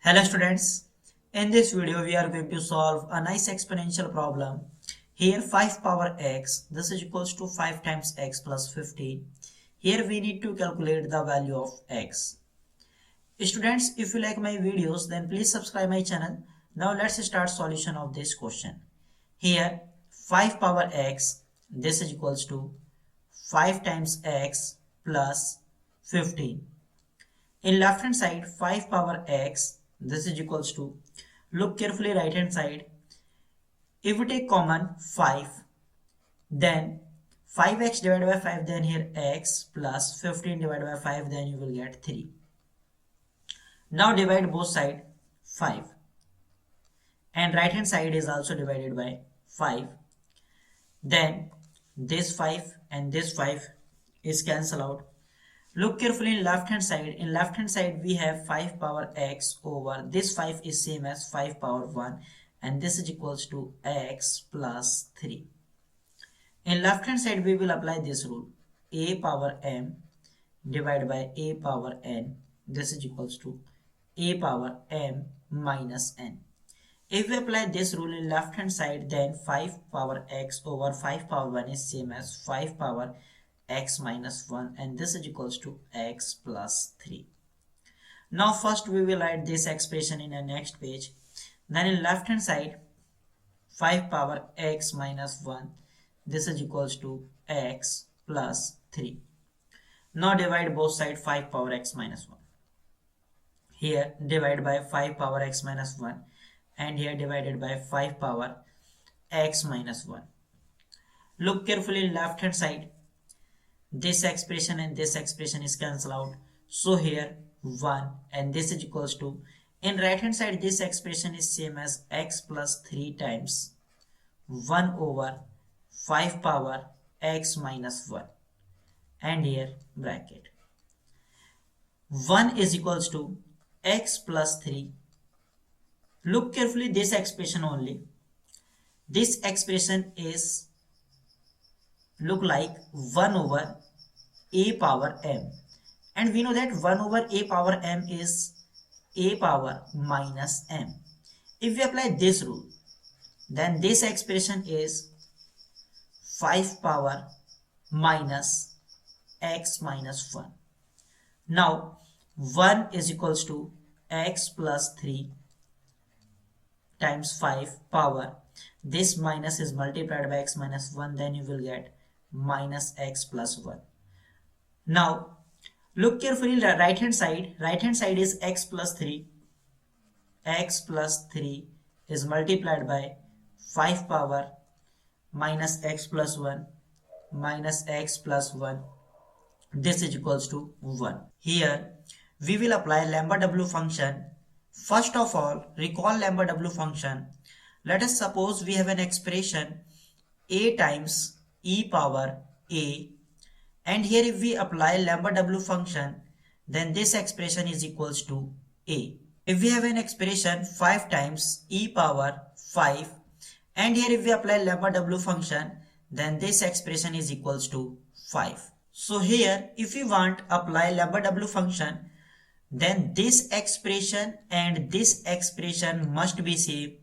Hello students, in this video we are going to solve a nice exponential problem. Here 5 power x, this is equals to 5 times x plus 15. Here we need to calculate the value of x. Students, if you like my videos then please subscribe my channel. Now let's start solution of this question. Here 5 power x, this is equals to 5 times x plus 15. In left hand side 5 power x, this is equals to, look carefully right hand side, if we take common 5, then 5x divided by 5, then here x plus 15 divided by 5, then you will get 3. Now divide both side 5 and right hand side is also divided by 5. Then this 5 and this 5 is cancel out. Look carefully in left hand side. In left hand side we have 5 power x over this 5 is same as 5 power 1 and this is equals to x plus 3. In left hand side we will apply this rule, a power m divided by a power n, this is equals to a power m minus n. If we apply this rule in left hand side, then 5 power x over 5 power 1 is same as 5 power x minus 1 and this is equals to x plus 3. Now first we will write this expression in the next page. Then in left hand side 5 power x minus 1, this is equals to x plus 3. Now divide both sides 5 power x minus 1. Here divide by 5 power x minus 1 and here divided by 5 power x minus 1. Look carefully in left hand side. This expression and this expression is cancelled out. So here 1 and this is equals to, in right hand side this expression is same as x plus 3 times 1 over 5 power x minus 1 and here bracket. 1 is equals to x plus 3. Look carefully this expression only. This expression is look like 1 over a power m and we know that 1 over a power m is a power minus m. If we apply this rule, then this expression is 5 power minus x minus 1. Now 1 is equals to x plus 3 times 5 power, this minus is multiplied by x minus 1, then you will get minus x plus 1. Now look carefully right hand side is x plus 3. X plus 3 is multiplied by 5 power minus x plus 1 minus x plus 1, this is equals to 1. Here we will apply lambda w function. First of all, recall lambda w function. Let us suppose we have an expression a times e power a, and here if we apply lambda w function, then this expression is equals to a. If we have an expression 5 times e power 5, and here if we apply lambda w function, then this expression is equals to 5. So here if we want apply lambda w function, then this expression and this expression must be same.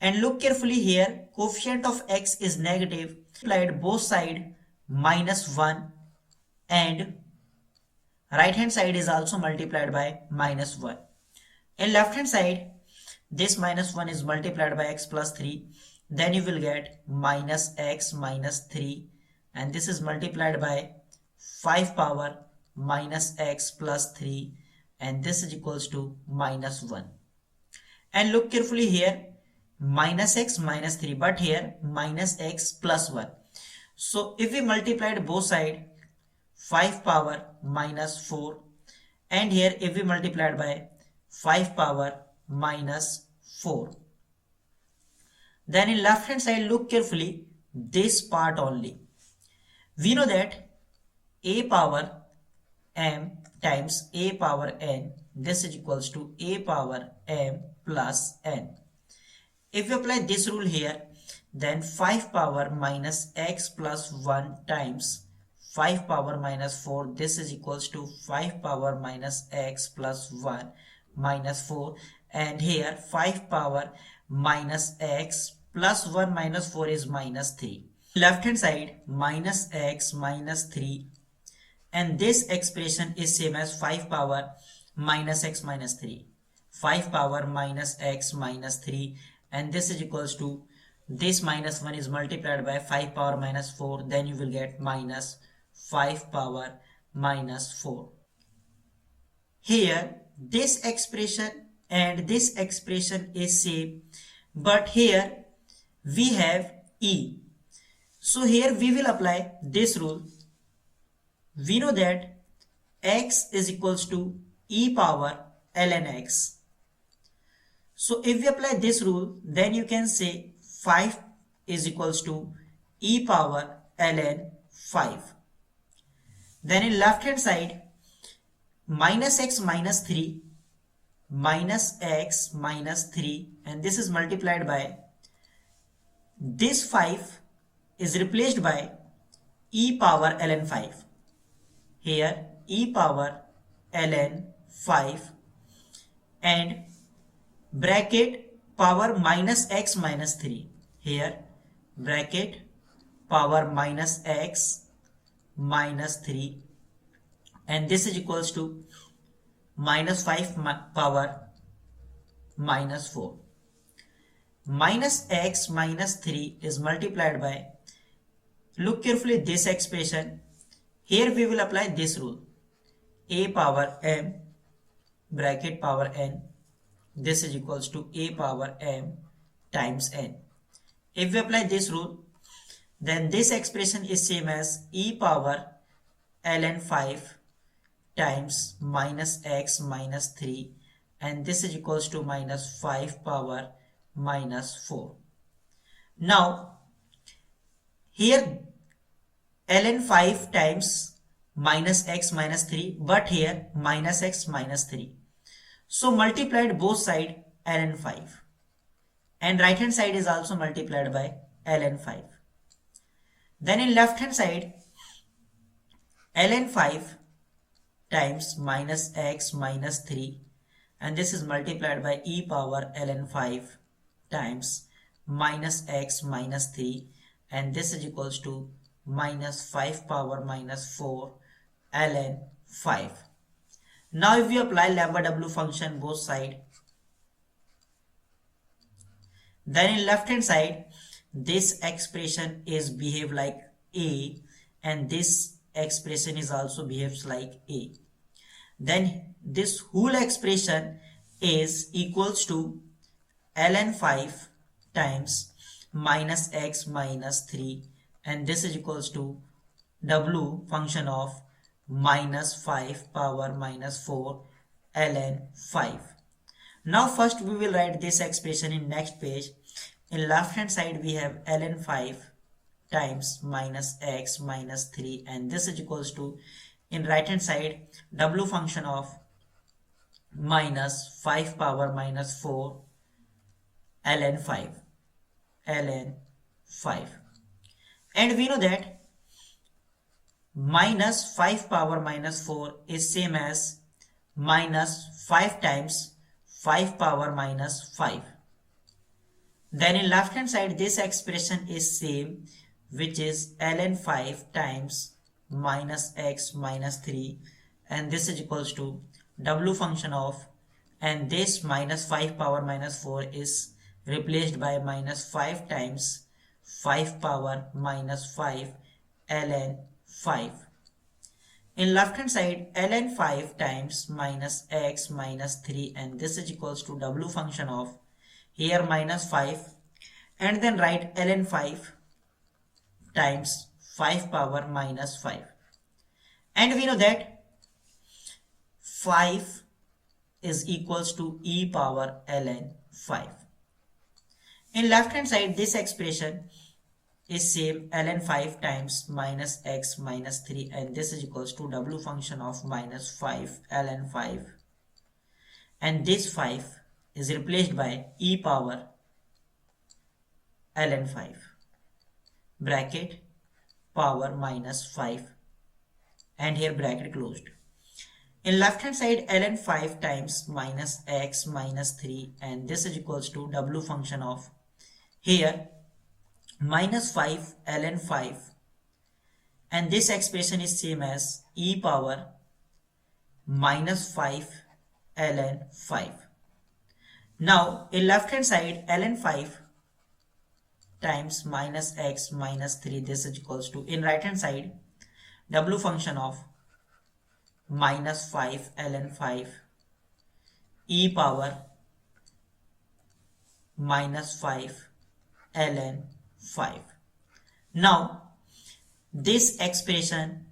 And look carefully here, coefficient of x is negative, multiplied both side minus 1 and right hand side is also multiplied by minus 1. In left hand side, this minus 1 is multiplied by x plus 3, then you will get minus x minus 3 and this is multiplied by 5 power minus x plus 3 and this is equals to minus 1. And look carefully here, minus x minus 3, but here minus x plus 1. So if we multiplied both side 5 power minus 4 and here if we multiplied by 5 power minus 4, then in left hand side look carefully this part only. We know that a power m times a power n, this is equals to a power m plus n. If we apply this rule here, then 5 power minus x plus 1 times 5 power minus 4, this is equals to 5 power minus x plus 1 minus 4, and here 5 power minus x plus 1 minus 4 is minus 3. Left hand side minus x minus 3, and this expression is same as 5 power minus x minus 3. 5 power minus x minus 3, and this is equals to, this minus 1 is multiplied by 5 power minus 4, then you will get minus 5 power minus 4. Here this expression and this expression is same, but here we have e. So here we will apply this rule. We know that x is equals to e power ln x. So if we apply this rule, then you can say 5 is equals to e power ln 5. Then in left hand side, minus x minus 3, minus x minus 3, and this is multiplied by, this 5 is replaced by e power ln 5. Here e power ln 5 and bracket power minus x minus 3. Here bracket power minus x minus 3, and this is equals to minus 5 power minus 4. Minus x minus 3 is multiplied by, look carefully this expression. Here we will apply this rule, a power m bracket power n, this is equals to a power m times n. If we apply this rule, then this expression is same as e power ln 5 times minus x minus 3, and this is equals to minus 5 power minus 4. Now here ln 5 times minus x minus 3, but here minus x minus 3. So multiplied both side ln 5, and right hand side is also multiplied by ln 5. Then in left hand side, ln 5 times minus x minus 3, and this is multiplied by e power ln 5 times minus x minus 3, and this is equals to minus 5 power minus 4 ln 5. Now if we apply lambda w function both side, then in left hand side this expression is behave like a, and this expression is also behaves like a. Then this whole expression is equals to ln 5 times minus x minus 3, and this is equals to w function of minus 5 power minus 4 ln 5. Now first we will write this expression in next page. In left hand side we have ln 5 times minus x minus 3, and this is equals to, in right hand side, w function of minus 5 power minus 4 ln 5. And we know that minus 5 power minus 4 is same as minus 5 times 5 power minus 5. Then in left hand side this expression is same, which is ln 5 times minus x minus 3, and this is equals to w function of, and this minus 5 power minus 4 is replaced by minus 5 times 5 power minus 5 ln 5. In left hand side ln 5 times minus x minus 3, and this is equals to w function of, here minus 5, and then write ln 5 times 5 power minus 5. And we know that 5 is equals to e power ln 5. In left hand side this expression is same, ln 5 times minus x minus 3, and this is equals to w function of minus 5 ln 5, and this 5 is replaced by e power ln 5 bracket power minus 5, and here bracket closed. In left hand side, ln 5 times minus x minus 3, and this is equals to w function of here minus 5 ln 5, and this expression is same as e power minus 5 ln 5. Now in left hand side, ln 5 times minus x minus 3, this is equals to, in right hand side, w function of minus 5 ln 5 e power minus 5 ln 5. Now this expression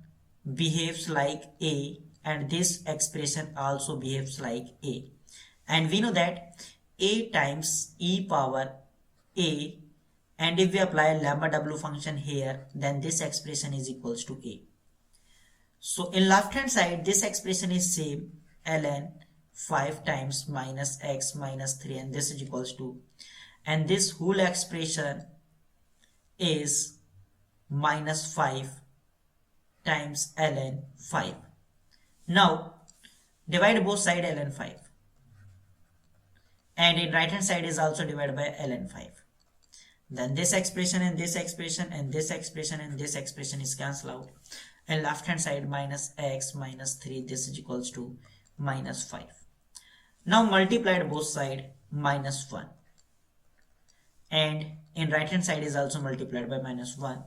behaves like a, and this expression also behaves like a, and we know that a times e power a, and if we apply lambda w function here, then this expression is equals to a. So in left hand side, this expression is same, ln 5 times minus x minus 3, and this is equals to, and this whole expression is minus 5 times ln 5. Now divide both side ln 5, and in right hand side is also divided by ln 5. Then this expression and this expression and this expression and this expression is cancelled out. And left hand side minus x minus 3, this is equals to minus 5. Now multiplied both side minus 1, and in right hand side is also multiplied by minus 1.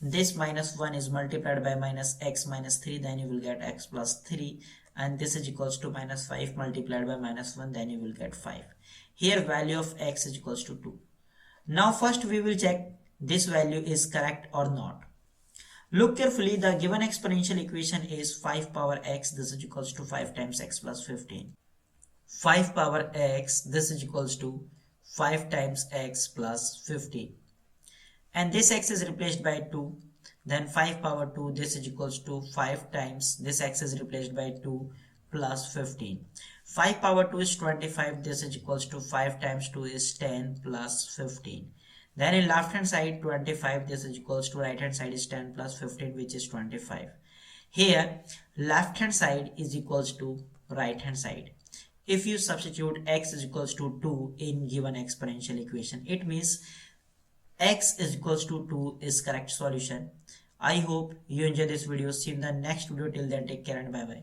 This minus 1 is multiplied by minus x minus 3, then you will get x plus 3, and this is equals to minus 5 multiplied by minus 1, then you will get 5. Here value of x is equals to 2. Now first we will check this value is correct or not. Look carefully, the given exponential equation is 5 power x, this is equals to 5 times x plus 15. 5 power x, this is equals to 5 times x plus 15. And this x is replaced by 2, then 5 power 2, this is equals to 5 times this x is replaced by 2 plus 15. 5 power 2 is 25, this is equals to 5 times 2 is 10 plus 15. Then in left hand side 25, this is equals to right hand side is 10 plus 15, which is 25. Here left hand side is equals to right hand side. If you substitute x is equals to 2 in given exponential equation, it means x is equals to 2 is correct solution. I hope you enjoy this video. See you in the next video. Till then, take care and bye bye.